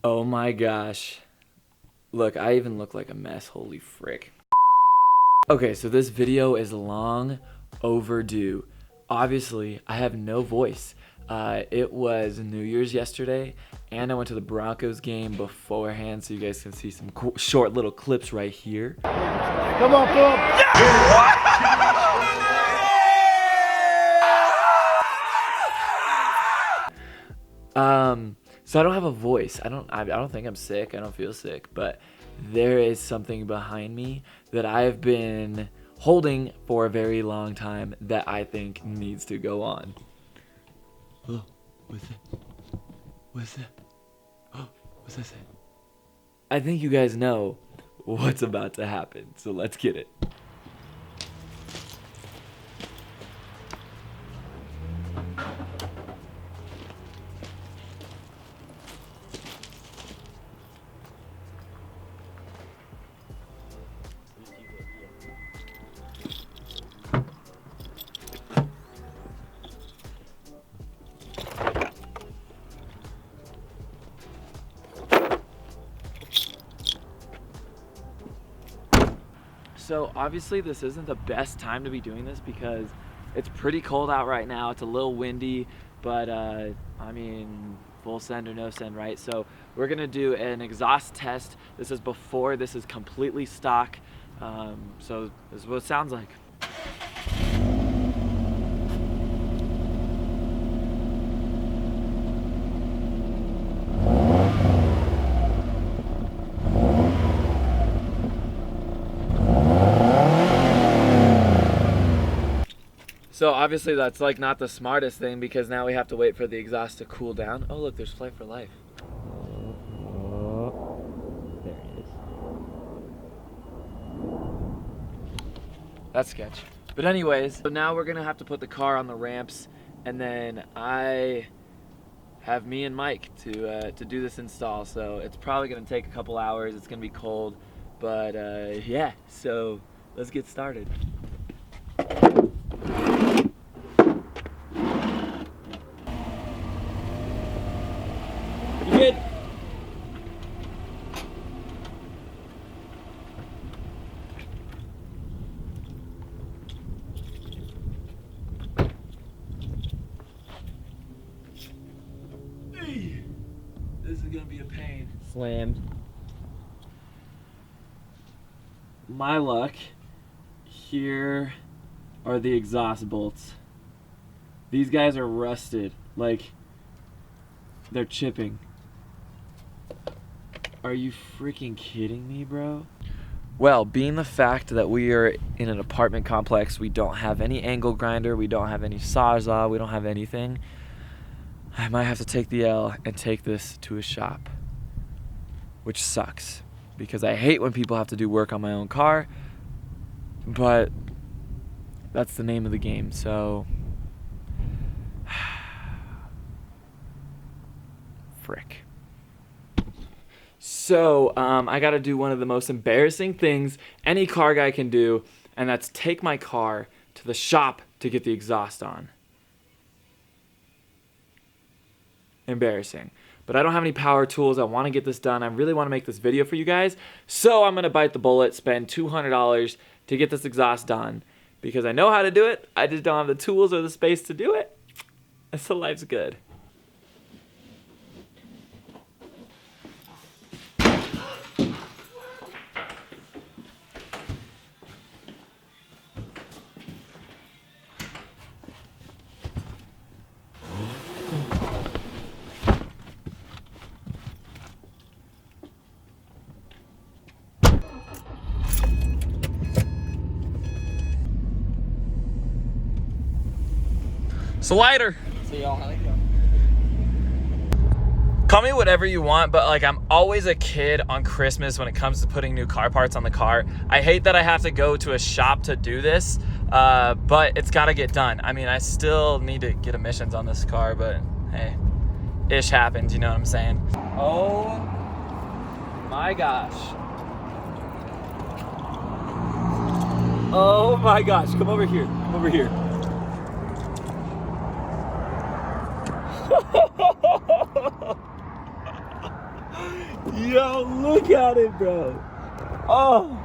Oh my gosh. Look, I even look like a mess. Holy frick. Okay, so this video is long overdue. Obviously, I have no voice. It was New Year's yesterday, and I went to the Broncos game beforehand, so you guys can see some cool, short little clips right here. Come on, Phil. So I don't have a voice. I don't think I'm sick. I don't feel sick, but there is something behind me that I've been holding for a very long time that I think needs to go on. Oh, what's that? What's that? Oh, what's that say? I think you guys know what's about to happen, so let's get it. So obviously this isn't the best time to be doing this because it's pretty cold out right now. It's a little windy, but I mean, full send or no send, right? So we're gonna do an exhaust test. This is before this is completely stock. So this is what it sounds like. So obviously that's like not the smartest thing because now we have to wait for the exhaust to cool down. Oh look, there's Flight for Life. There it is. That's sketch. But anyways, so now we're gonna have to put the car on the ramps, and then I have me and Mike to do this install. So it's probably gonna take a couple hours. It's gonna be cold, but yeah. So let's get started. You good? Hey, this is gonna be a pain. Slammed. My luck, here are the exhaust bolts. These guys are rusted, like they're chipping. Are you freaking kidding me, bro? Well, being the fact that we are in an apartment complex, we don't have any angle grinder, we don't have any sawzall, we don't have anything. I might have to take the L and take this to a shop, which sucks because I hate when people have to do work on my own car, but that's the name of the game, so frick. So I gotta do one of the most embarrassing things any car guy can do, and that's take my car to the shop to get the exhaust on. Embarrassing. But I don't have any power tools. I want to get this done. I really want to make this video for you guys. So I'm gonna bite the bullet, spend $200 to get this exhaust done because I know how to do it. I just don't have the tools or the space to do it. So life's good. So lighter. See y'all. Call me whatever you want, but like I'm always a kid on Christmas when it comes to putting new car parts on the car. I hate that I have to go to a shop to do this, but it's got to get done. I mean, I still need to get emissions on this car, but hey, ish happens, you know what I'm saying? Oh my gosh. Oh my gosh, come over here, come over here. Yo, look at it, bro. Oh.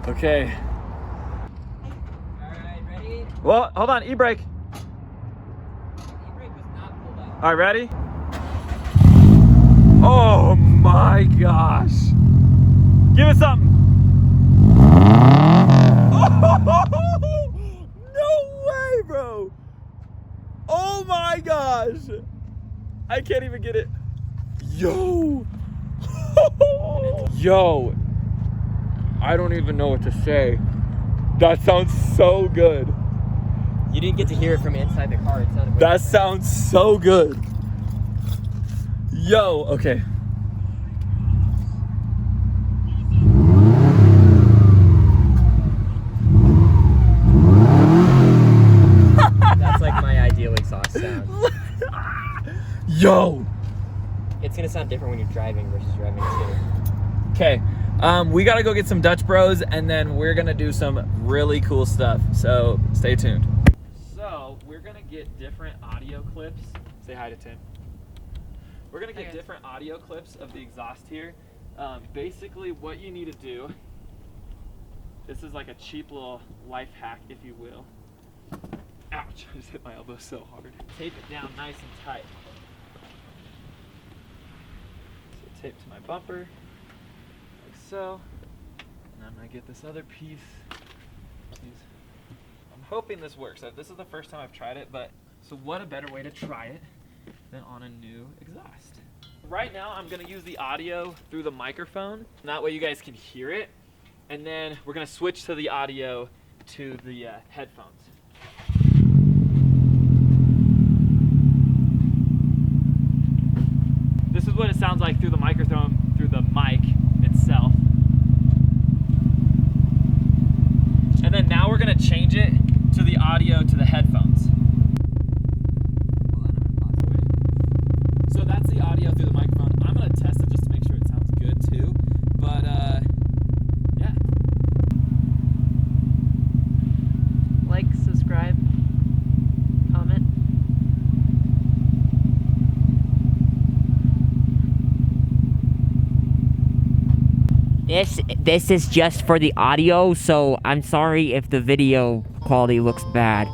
Okay. Alright, ready? Well, hold on, e-brake. E-brake was not pulled out. All right, ready? Oh my gosh. Give it something. No way, bro. Oh my gosh. I can't even get it. Yo. Yo. I don't even know what to say. That sounds so good. You didn't get to hear it from inside the car. It sounded That sounds so good. Yo, okay. That's like my ideal exhaust sound. Yo. It's gonna sound different when you're driving versus driving too. Okay, we gotta go get some Dutch Bros, and then we're gonna do some really cool stuff. So stay tuned. So we're gonna get different audio clips. Say hi to Tim. We're gonna get different audio clips of the exhaust here. Basically, what you need to do. This is like a cheap little life hack, if you will. Ouch! I just hit my elbow so hard. Tape it down nice and tight. So tape to my bumper, like so. And I'm gonna get this other piece. I'm hoping this works. This is the first time I've tried it, but so what a better way to try it than on a new exhaust. Right now, I'm gonna use the audio through the microphone. And that way you guys can hear it. And then we're gonna switch to the audio to the headphones. This is what it sounds like through the microphone, through the mic itself. And then now we're gonna change it to the audio to the headphones. So that's the audio through the microphone. I'm gonna test it just to make sure it sounds good too. But yeah. Like, subscribe, comment. This is just for the audio, so I'm sorry if the video quality looks bad.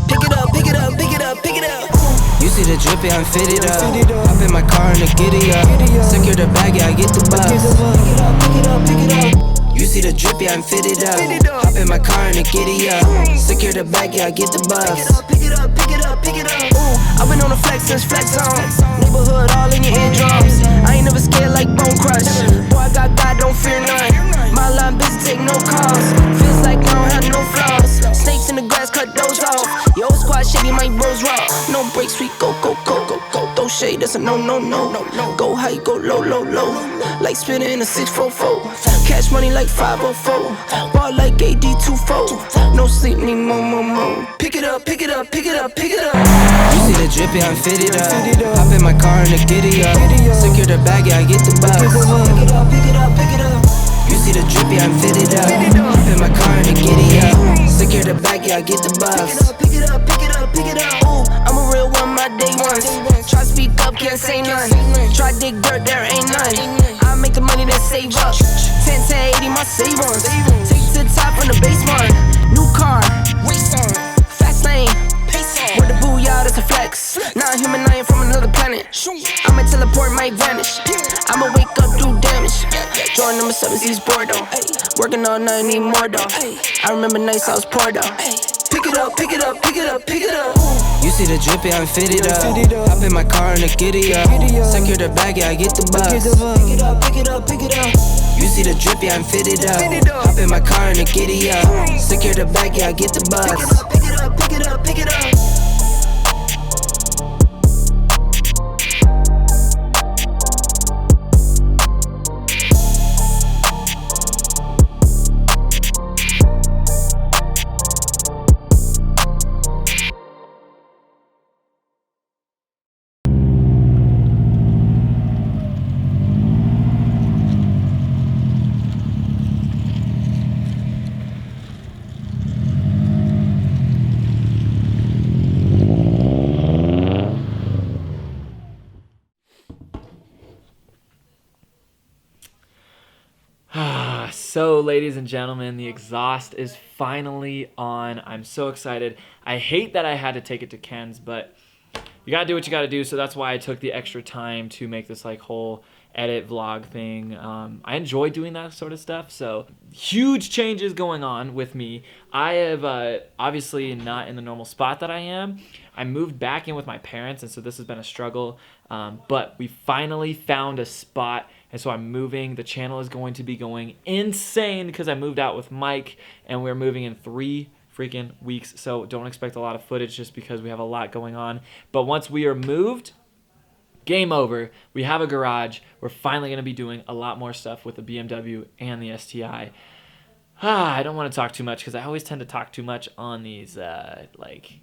Pick it up, pick it up, pick it up, pick it up. You see the drippy, I'm fitted up. Hop in my car and the giddy up. Secure the bag, yeah, I get the bus. Pick it up, pick it up, pick it up. You see the drippy, I'm fitted up. Hop in my car and the giddy up. Secure the bag, yeah, I get the bus. Pick it up, pick it up, pick it up, pick it up. Ooh, I've been on the flex since flex on. Neighborhood all in your eardrums. I ain't never scared like Bone Crush. Boy, I got God, don't fear none. My line business take no calls. Feels like I don't have no flaws. Snakes in the grass, cut those off. Yo, squad shady, my bros raw. No breaks, we go, go, go, go, go. Throw shade, that's a no, no, no. Go high, go low, low, low. Like spinning in a 644. Cash money like 504. Ball like AD24. No sleep, need more, more, more. Pick it up, pick it up, pick it up, pick it up. You see the drippy, I'm fitted up. Hop in my car and the giddy up. Secure the bag, yeah, I get the bus. Pick it up, pick it up, pick it up. You see the drippy, I'm fitted up. Hop in my car and the giddy up. Secure the bag, yeah, I get the bus. Pick it up, pick it up, pick it up. Ooh, I'm a real one, my day ones. Try speak up, can't say none. Try dig dirt, there ain't none. I make the money that save up. 10 to 80, my savings. Take to the top from the basement. New car, race on. Fast lane, pace on. With the booyah, that's a flex. Not human, I ain't from another planet. I'ma teleport, might vanish. I'ma wake up, do damage. Join number 7, East Bordeaux. Working all night, need more though. I remember nights I was poor though. Pick it up, pick it up, pick it up, pick it up. You see the drippy, I'm fitted up. Hop in my car and the giddy up. Secure the bag, yeah, I get the bus. Pick it up, pick it up, pick it up. You see the drippy, I'm fitted up. Hop in my car and the giddy up. Secure the bag, yeah, I get the bus. Pick it up, pick it up, pick it up, pick it up. So, ladies and gentlemen, the exhaust is finally on. I'm so excited. I hate that I had to take it to Ken's, but you gotta do what you gotta do, so that's why I took the extra time to make this like whole edit vlog thing. I enjoy doing that sort of stuff, so huge changes going on with me. I have obviously not in the normal spot that I am. I moved back in with my parents, and so this has been a struggle, but we finally found a spot, and so I'm moving. The channel is going to be going insane because I moved out with Mike, and we're moving in 3 freaking weeks, so don't expect a lot of footage just because we have a lot going on. But once we are moved, game over. We have a garage. We're finally going to be doing a lot more stuff with the BMW and the STI. I don't want to talk too much because I always tend to talk too much on these like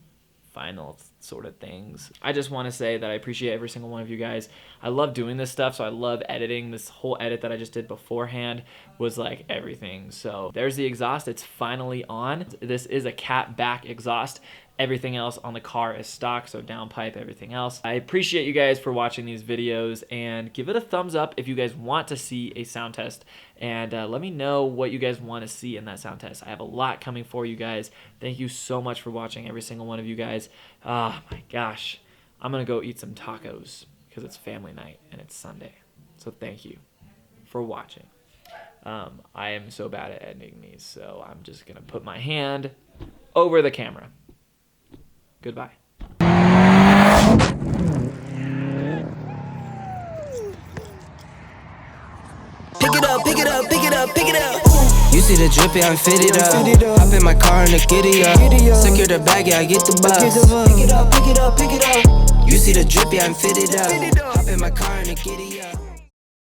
final sort of things. I just want to say that I appreciate every single one of you guys. I love doing this stuff, so I love editing. This whole edit that I just did beforehand was like everything. So there's the exhaust. It's finally on. This is a cat back exhaust. Everything else on the car is stock, so downpipe, everything else. I appreciate you guys for watching these videos, and give it a thumbs up if you guys want to see a sound test, and let me know what you guys want to see in that sound test. I have a lot coming for you guys. Thank you so much for watching, every single one of you guys. Oh my gosh, I'm gonna go eat some tacos because it's family night and it's Sunday. So thank you for watching. I am so bad at editing these, so I'm just gonna put my hand over the camera. Goodbye. Pick it up, pick it up, pick it up, pick it up. You see the drippy, I'm fitted up. Hop in my car and the giddy up. Secure the bag, yeah, I get the bus. Pick it up, pick it up, pick it up. You see the drippy, I'm fitted up. Hop in my car and the giddy up.